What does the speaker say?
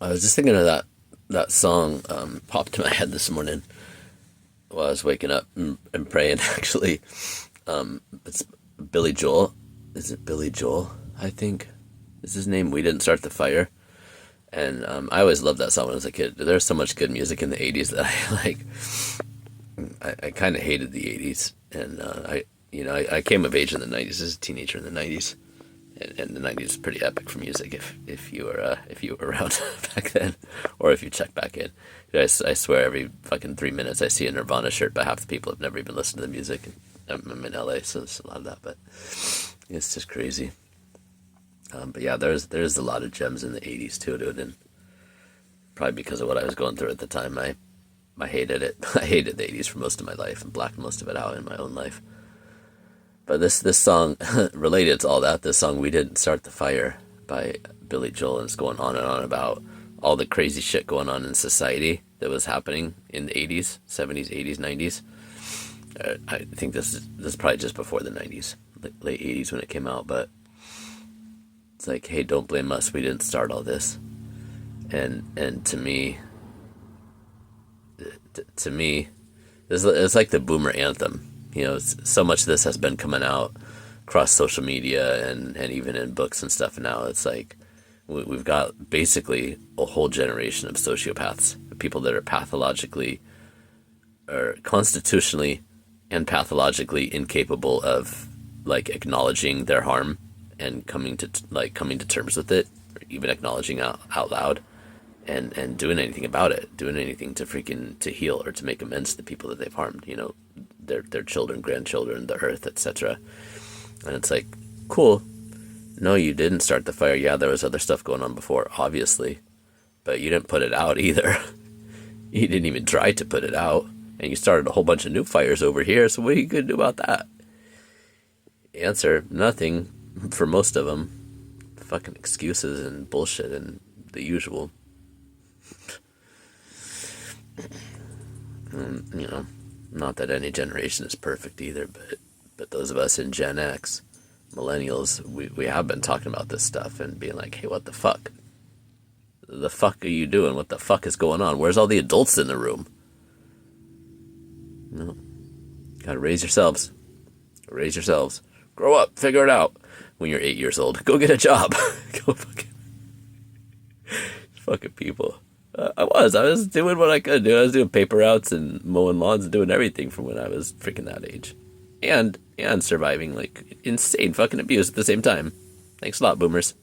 I was just thinking of that song popped in my head this morning while I was waking up and praying. Actually, it's Billy Joel. Is it Billy Joel? I think is his name. We didn't start the fire, and I always loved that song when I was a kid. There's so much good music in the '80s that I like. I kind of hated the '80s, and I came of age in the '90s as a teenager in the '90s. And the '90s is pretty epic for music if you were around back then, or if you check back in. I swear every fucking 3 minutes I see a Nirvana shirt, but half the people have never even listened to the music. I'm in LA, so there's a lot of that, but it's just crazy. But yeah, there's a lot of gems in the '80s too, dude, and probably because of what I was going through at the time, I hated it. I hated the '80s for most of my life and blacked most of it out in my own life. But this song, related to all that, this song "We Didn't Start the Fire" by Billy Joel, is going on and on about all the crazy shit going on in society that was happening in the '80s, '70s, '80s, '90s. I think this is probably just before the '90s, late '80s when it came out. But it's like, hey, don't blame us. We didn't start all this. And to me, it's like the boomer anthem. So much of this has been coming out across social media and even in books and stuff. And now it's like we've got basically a whole generation of sociopaths, people that are pathologically or constitutionally and pathologically incapable of like acknowledging their harm and coming to terms with it, or even acknowledging out loud and doing anything about it, doing anything to heal or to make amends to the people that they've harmed. Their children, grandchildren, the earth, etc. And it's like, cool. No, you didn't start the fire. Yeah, there was other stuff going on before, obviously, but you didn't put it out either. You didn't even try to put it out, and you started a whole bunch of new fires over here. So what are you gonna do about that? Answer: nothing. For most of them, fucking excuses and bullshit and the usual. And, not that any generation is perfect either, but those of us in Gen X, millennials, we have been talking about this stuff and being like, hey, what the fuck? The fuck are you doing? What the fuck is going on? Where's all the adults in the room? Gotta raise yourselves. Raise yourselves. Grow up. Figure it out. When you're 8 years old, go get a job. Go fucking people. I was doing what I could do. I was doing paper routes and mowing lawns and doing everything from when I was freaking that age. And surviving like insane fucking abuse at the same time. Thanks a lot, boomers.